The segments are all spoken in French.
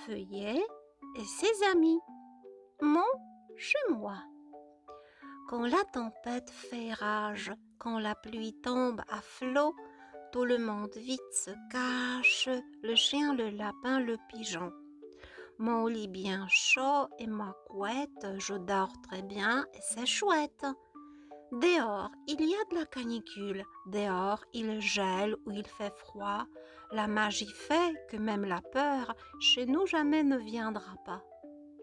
Feuillet et ses amis. Mon chez moi. Quand la tempête fait rage, quand la pluie tombe à flot, tout le monde vite se cache, le chien, le lapin, le pigeon. Mon lit bien chaud et ma couette, je dors très bien et c'est chouette. Dehors, il y a de la canicule, dehors, il gèle ou il fait froid. La magie fait que même la peur chez nous jamais ne viendra pas.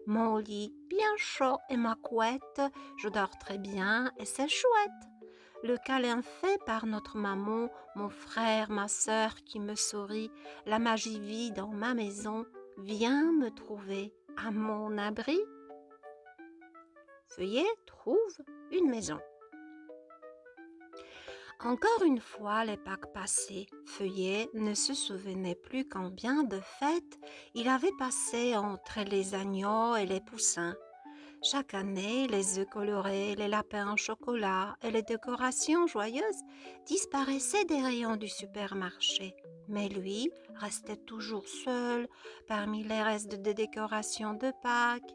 Mon lit bien chaud et ma couette, je dors très bien et c'est chouette. Le câlin fait par notre maman, mon frère, ma sœur qui me sourit, la magie vit dans ma maison, viens me trouver à mon abri. Feuillet trouve une maison. Encore une fois, les Pâques passées, Feuillet ne se souvenait plus combien de fêtes il avait passé entre les agneaux et les poussins. Chaque année, les œufs colorés, les lapins en chocolat et les décorations joyeuses disparaissaient des rayons du supermarché. Mais lui restait toujours seul parmi les restes de décorations de Pâques.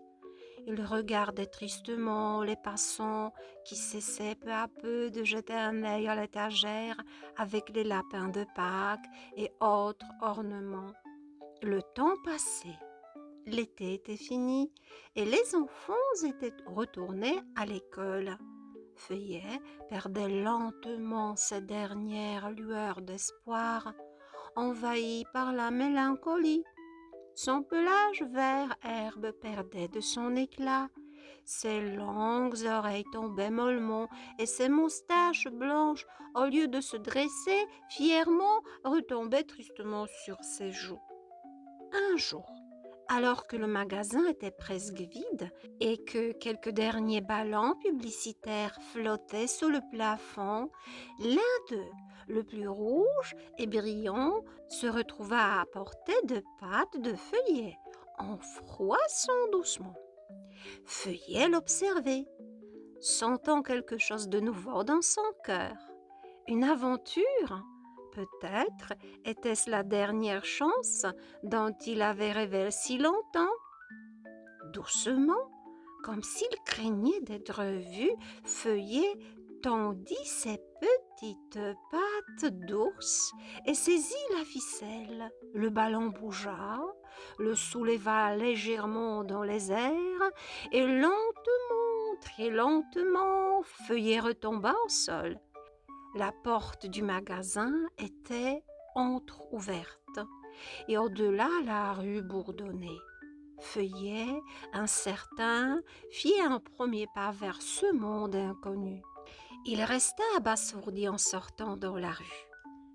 Il regardait tristement les passants qui cessaient peu à peu de jeter un œil à l'étagère avec les lapins de Pâques et autres ornements. Le temps passait. L'été était fini et les enfants étaient retournés à l'école. Feuillet perdait lentement ses dernières lueurs d'espoir, envahi par la mélancolie. Son pelage vert herbe perdait de son éclat, ses longues oreilles tombaient mollement et ses moustaches blanches, au lieu de se dresser fièrement, retombaient tristement sur ses joues. Un jour, alors que le magasin était presque vide et que quelques derniers ballons publicitaires flottaient sous le plafond, l'un d'eux, le plus rouge et brillant, se retrouva à portée de pattes de Feuillet, en froissant doucement. Feuillet l'observait, sentant quelque chose de nouveau dans son cœur. Une aventure? Peut-être était-ce la dernière chance dont il avait rêvé si longtemps. Doucement, comme s'il craignait d'être vu, Feuillet tendit ses petites pattes douces et saisit la ficelle. Le ballon bougea, le souleva légèrement dans les airs et lentement, très lentement, Feuillet retomba au sol. La porte du magasin était entr'ouverte et au-delà la rue bourdonnait. Feuillet, incertain, fit un premier pas vers ce monde inconnu. Il resta abasourdi en sortant dans la rue,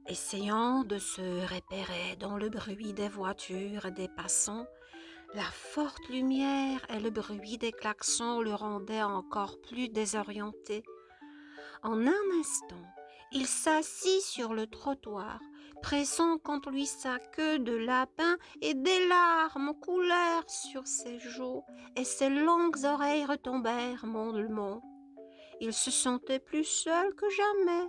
essayant de se repérer dans le bruit des voitures et des passants. La forte lumière et le bruit des klaxons le rendaient encore plus désorienté. En un instant, il s'assit sur le trottoir, pressant contre lui sa queue de lapin et des larmes coulèrent sur ses joues et ses longues oreilles retombèrent mollement. Il se sentait plus seul que jamais.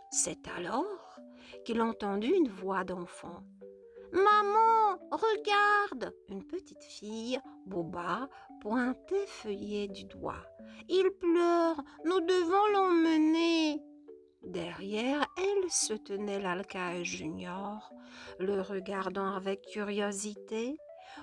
C'est alors qu'il entendit une voix d'enfant. « Maman, regarde !» Une petite fille, Boba, pointait Feuillet du doigt. « Il pleure, nous devons l'emmener !» Derrière elle se tenait l'alcaïde junior, le regardant avec curiosité.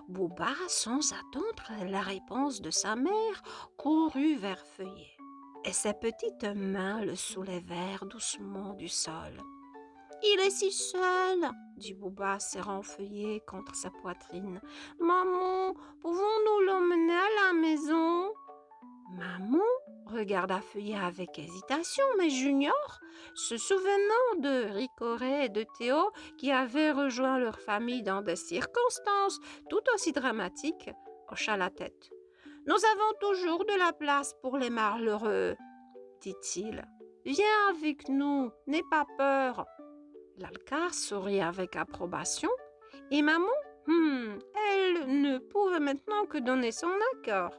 Boba, sans attendre la réponse de sa mère, courut vers Feuillet, et ses petites mains le soulevèrent doucement du sol. « Il est si seul !» dit Boba, serrant Feuillet contre sa poitrine. « Maman, pouvons-nous l'emmener à la maison ?» Maman regarda Feuillet avec hésitation, mais Junior, se souvenant de Ricoré et de Théo qui avaient rejoint leur famille dans des circonstances tout aussi dramatiques, hocha la tête. « Nous avons toujours de la place pour les malheureux, dit-il. Viens avec nous, n'aie pas peur. » L'Alca sourit avec approbation et maman, elle ne pouvait maintenant que donner son accord.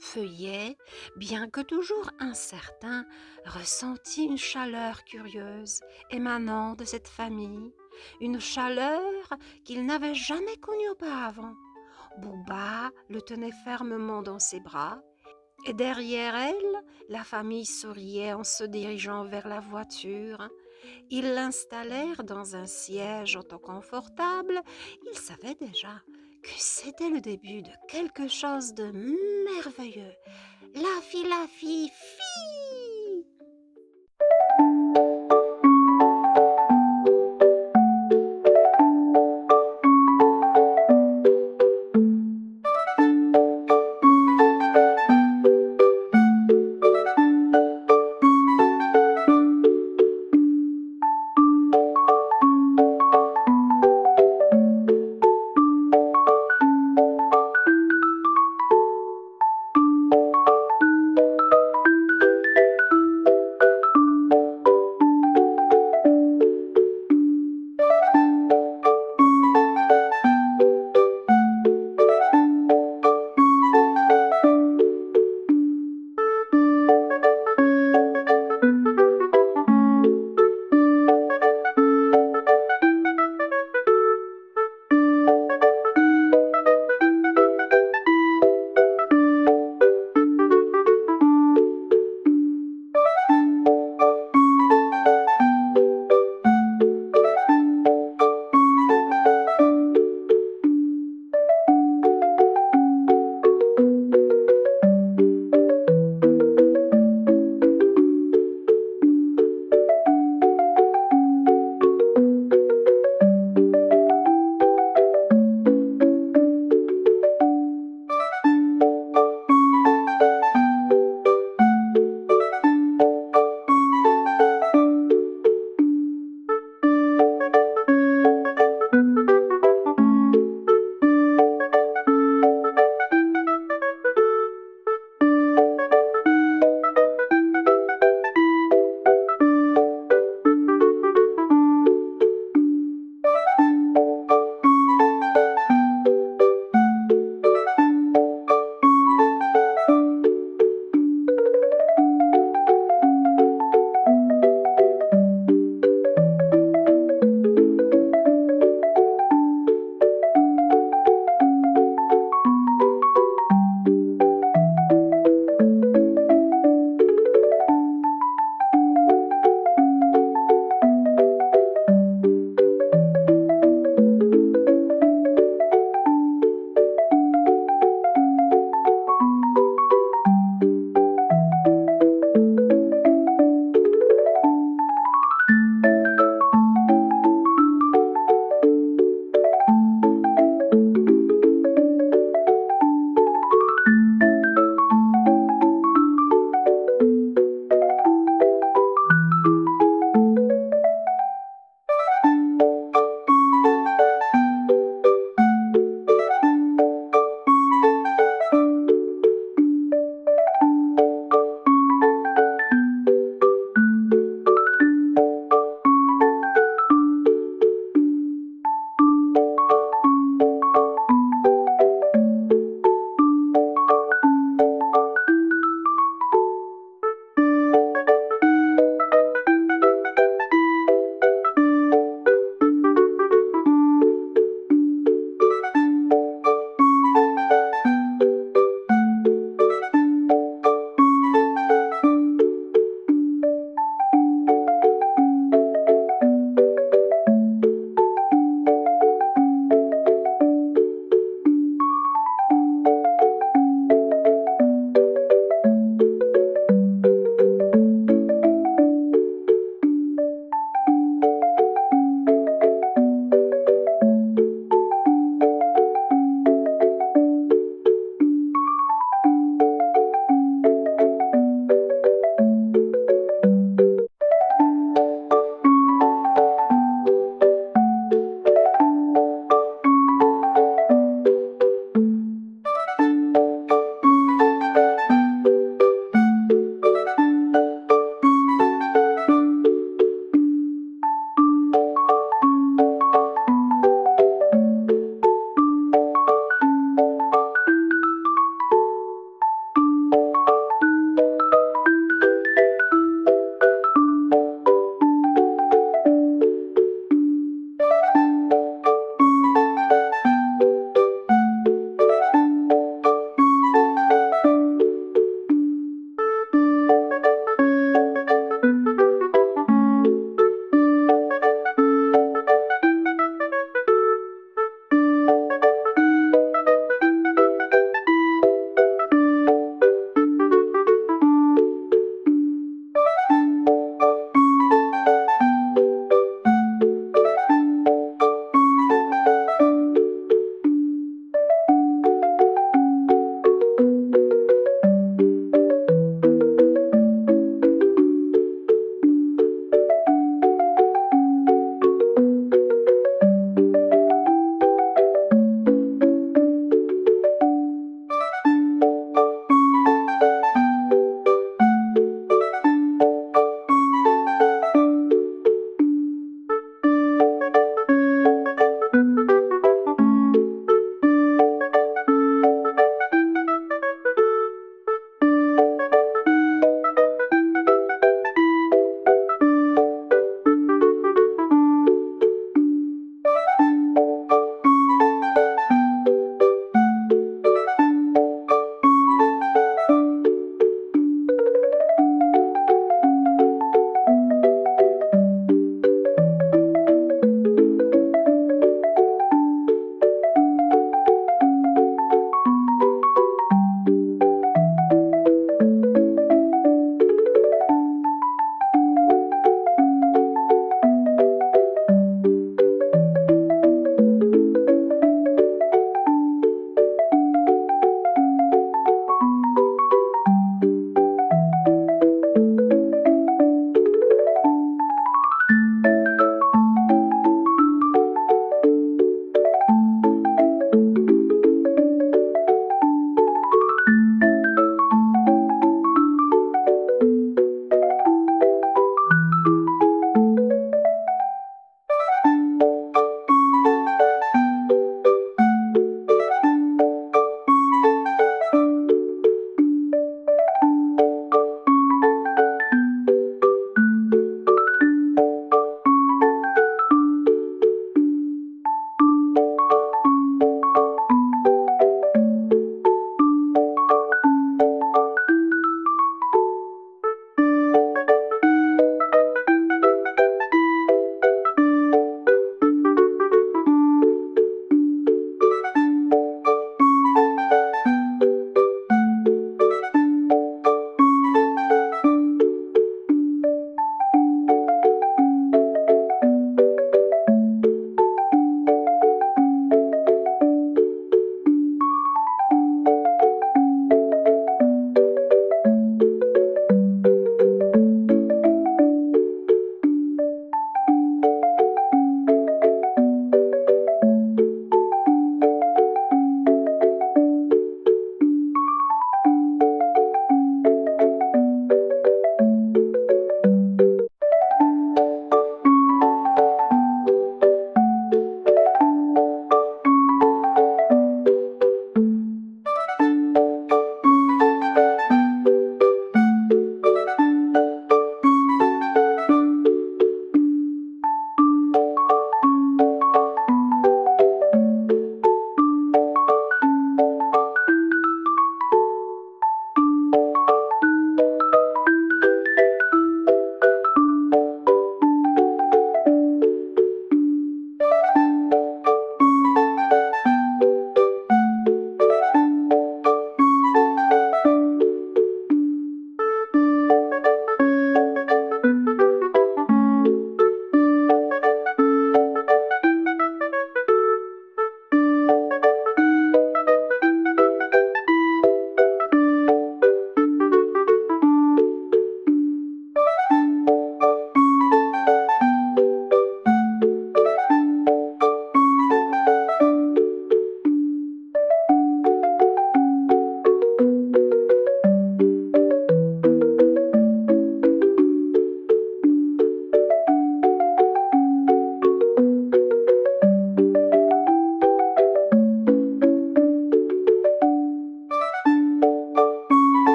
Feuillet, bien que toujours incertain, ressentit une chaleur curieuse émanant de cette famille. une chaleur qu'il n'avait jamais connue auparavant. Bouba le tenait fermement dans ses bras, et derrière elle, la famille souriait en se dirigeant vers la voiture. Ils l'installèrent dans un siège auto confortable. Ils savaient déjà que c'était le début de quelque chose de merveilleux. La fille,